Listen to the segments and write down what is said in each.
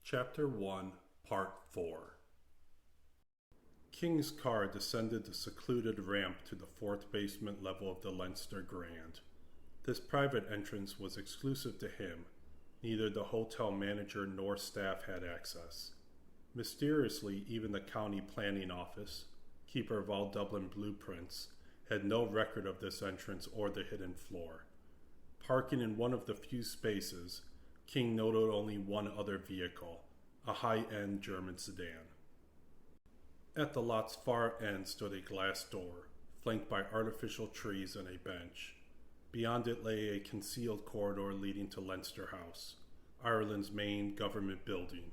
Chapter 1, Part 4. King's car descended the secluded ramp to the fourth basement level of the Leinster Grand. This private entrance was exclusive to him. Neither the hotel manager nor staff had access. Mysteriously, even the county planning office, keeper of all Dublin blueprints, had no record of this entrance or the hidden floor. Parking in one of the few spaces, King noted only one other vehicle, a high-end German sedan. At the lot's far end stood a glass door, flanked by artificial trees and a bench. Beyond it lay a concealed corridor leading to Leinster House, Ireland's main government building.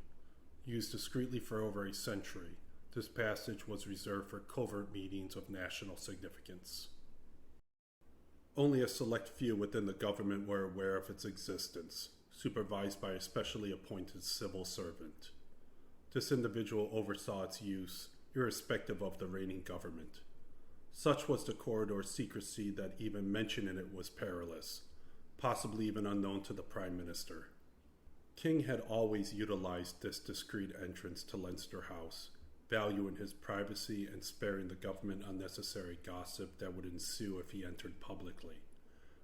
Used discreetly for over a century, this passage was reserved for covert meetings of national significance. Only a select few within the government were aware of its existence, supervised by a specially appointed civil servant. This individual oversaw its use, irrespective of the reigning government. Such was the corridor's secrecy that even mention in it was perilous, possibly even unknown to the Prime Minister. King had always utilized this discreet entrance to Leinster House, valuing his privacy and sparing the government unnecessary gossip that would ensue if he entered publicly.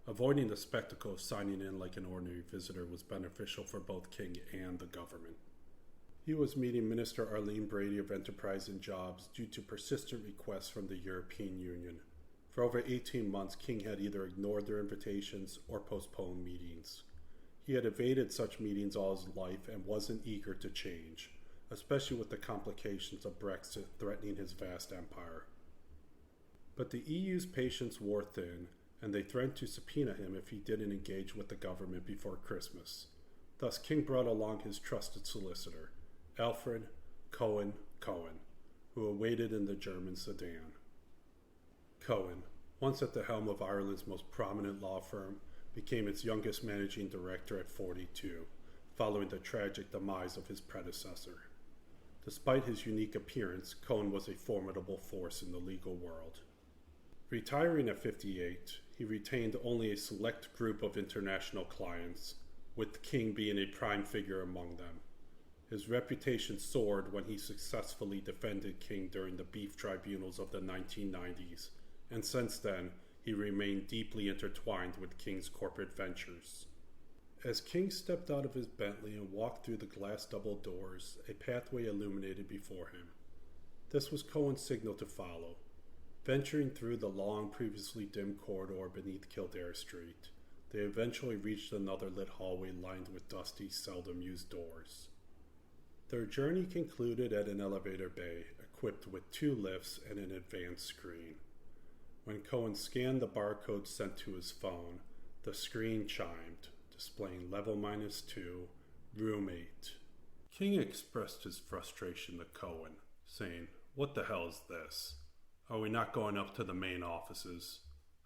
Avoiding the spectacle of signing in like an ordinary visitor was beneficial for both King and the government. He was meeting Minister Arlene Brady of Enterprise and Jobs due to persistent requests from the European Union. For over 18 months, King had either ignored their invitations or postponed meetings. He had evaded such meetings all his life and wasn't eager to change, especially with the complications of Brexit threatening his vast empire. But the EU's patience wore thin, and they threatened to subpoena him if he didn't engage with the government before Christmas. Thus, King brought along his trusted solicitor, Alfred Cohen, who awaited in the German sedan. Cohen, once at the helm of Ireland's most prominent law firm, became its youngest managing director at 42, following the tragic demise of his predecessor. Despite his unique appearance, Cohen was a formidable force in the legal world. Retiring at 58, he retained only a select group of international clients, with King being a prime figure among them. His reputation soared when he successfully defended King during the beef tribunals of the 1990s, and since then, he remained deeply intertwined with King's corporate ventures. As King stepped out of his Bentley and walked through the glass double doors, a pathway illuminated before him. This was Cohen's signal to follow. Venturing through the long, previously dim corridor beneath Kildare Street, they eventually reached another lit hallway lined with dusty, seldom-used doors. Their journey concluded at an elevator bay, equipped with 2 lifts and an advanced screen. When Cohen scanned the barcode sent to his phone, the screen chimed, displaying level -2, room 8. King expressed his frustration to Cohen, saying, "What the hell is this? Are we not going up to the main offices?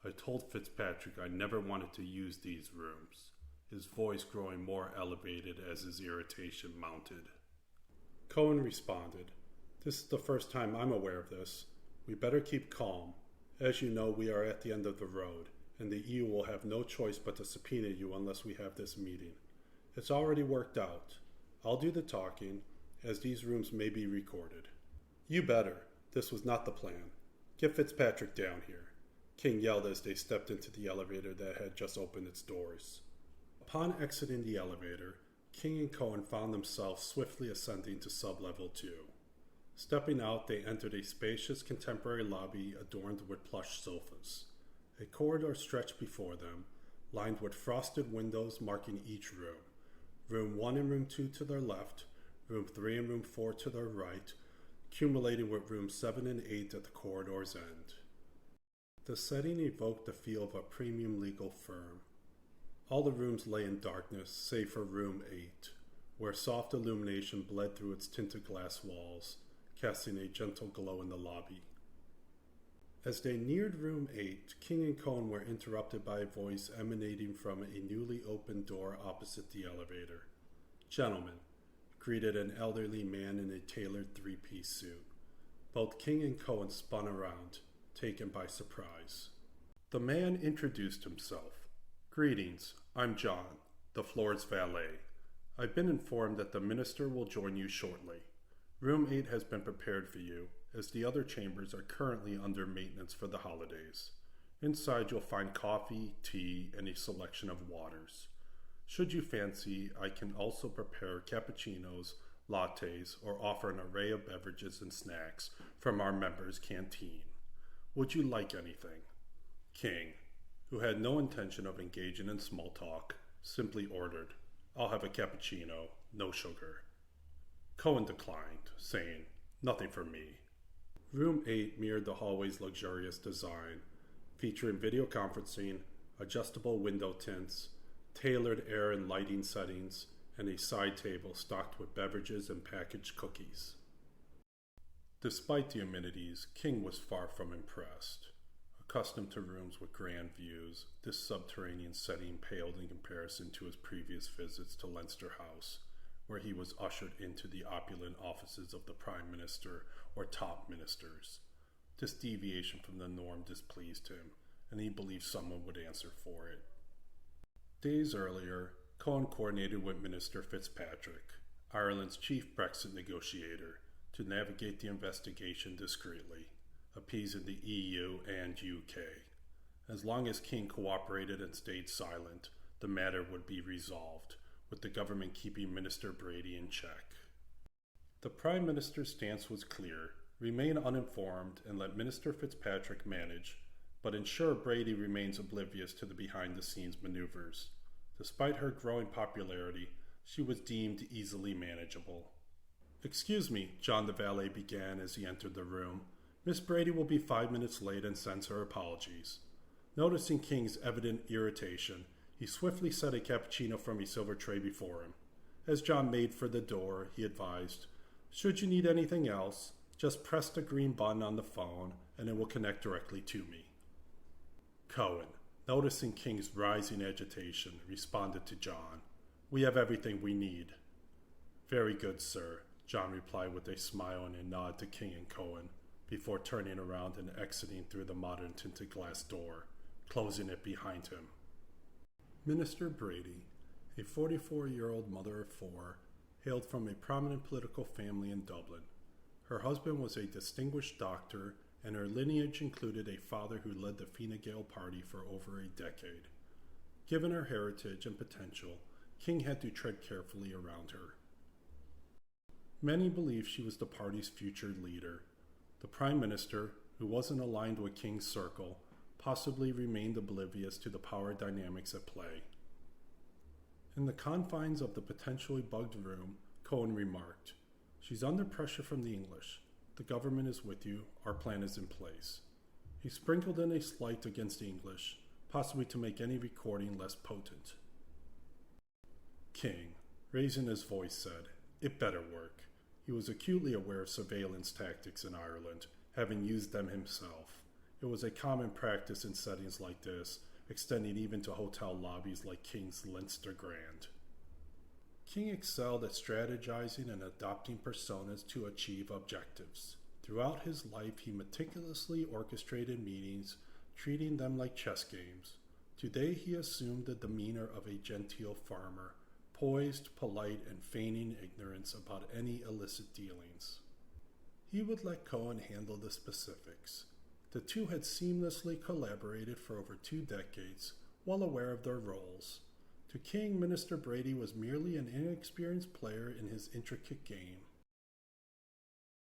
I told Fitzpatrick I never wanted to use these rooms," his voice growing more elevated as his irritation mounted. Cohen responded, "This is the first time I'm aware of this. We better keep calm. As you know, we are at the end of the road, and the EU will have no choice but to subpoena you unless we have this meeting. It's already worked out. I'll do the talking, as these rooms may be recorded." "You better. This was not the plan. Get Fitzpatrick down here," King yelled as they stepped into the elevator that had just opened its doors. Upon exiting the elevator, King and Cohen found themselves swiftly ascending to sub-level 2. Stepping out, they entered a spacious contemporary lobby adorned with plush sofas. A corridor stretched before them, lined with frosted windows marking each room. Room 1 and Room 2 to their left, Room 3 and Room 4 to their right, accumulating with Rooms 7 and 8 at the corridor's end. The setting evoked the feel of a premium legal firm. All the rooms lay in darkness, save for Room 8, where soft illumination bled through its tinted glass walls, casting a gentle glow in the lobby. As they neared Room 8, King and Cohen were interrupted by a voice emanating from a newly opened door opposite the elevator. "Gentlemen," greeted an elderly man in a tailored 3-piece suit. Both King and Cohen spun around, taken by surprise. The man introduced himself. "Greetings, I'm John, the floor's valet. I've been informed that the minister will join you shortly. Room 8 has been prepared for you, as the other chambers are currently under maintenance for the holidays. Inside you'll find coffee, tea, and a selection of waters. Should you fancy, I can also prepare cappuccinos, lattes, or offer an array of beverages and snacks from our members' canteen. Would you like anything? King, who had no intention of engaging in small talk, simply ordered, "I'll have a cappuccino, no sugar." Cohen declined, saying, "Nothing for me." Room 8 mirrored the hallway's luxurious design, featuring video conferencing, adjustable window tints, tailored air and lighting settings, and a side table stocked with beverages and packaged cookies. Despite the amenities, King was far from impressed. Accustomed to rooms with grand views, this subterranean setting paled in comparison to his previous visits to Leinster House, where he was ushered into the opulent offices of the Prime Minister or top ministers. This deviation from the norm displeased him, and he believed someone would answer for it. Days earlier, Cohen coordinated with Minister Fitzpatrick, Ireland's chief Brexit negotiator, to navigate the investigation discreetly, appeasing the EU and UK. As long as King cooperated and stayed silent, the matter would be resolved, with the government keeping Minister Brady in check. The Prime Minister's stance was clear: remain uninformed and let Minister Fitzpatrick manage, but ensure Brady remains oblivious to the behind-the-scenes maneuvers. Despite her growing popularity, she was deemed easily manageable. "Excuse me," John the valet began as he entered the room. "Miss Brady will be 5 minutes late and sends her apologies." Noticing King's evident irritation, he swiftly set a cappuccino from a silver tray before him. As John made for the door, he advised, "Should you need anything else, just press the green button on the phone and it will connect directly to me." Cohen, noticing King's rising agitation, responded to John, "We have everything we need." "Very good, sir," John replied with a smile and a nod to King and Cohen, before turning around and exiting through the modern tinted glass door, closing it behind him. Minister Brady, a 44-year-old mother of 4, hailed from a prominent political family in Dublin. Her husband was a distinguished doctor, and her lineage included a father who led the Fine Gael party for over a decade. Given her heritage and potential, King had to tread carefully around her. Many believed she was the party's future leader. The Prime Minister, who wasn't aligned with King's circle, possibly remained oblivious to the power dynamics at play. In the confines of the potentially bugged room, Cohen remarked, "She's under pressure from the English. The government is with you. Our plan is in place." He sprinkled in a slight against the English, possibly to make any recording less potent. King, raising his voice, said, "It better work." He was acutely aware of surveillance tactics in Ireland, having used them himself. It was a common practice in settings like this, extending even to hotel lobbies like King's Leinster Grand. King excelled at strategizing and adopting personas to achieve objectives. Throughout his life, he meticulously orchestrated meetings, treating them like chess games. Today, he assumed the demeanor of a genteel farmer, poised, polite, and feigning ignorance about any illicit dealings. He would let Cohen handle the specifics. The two had seamlessly collaborated for over 2 decades, well aware of their roles. To King, Minister Brady was merely an inexperienced player in his intricate game.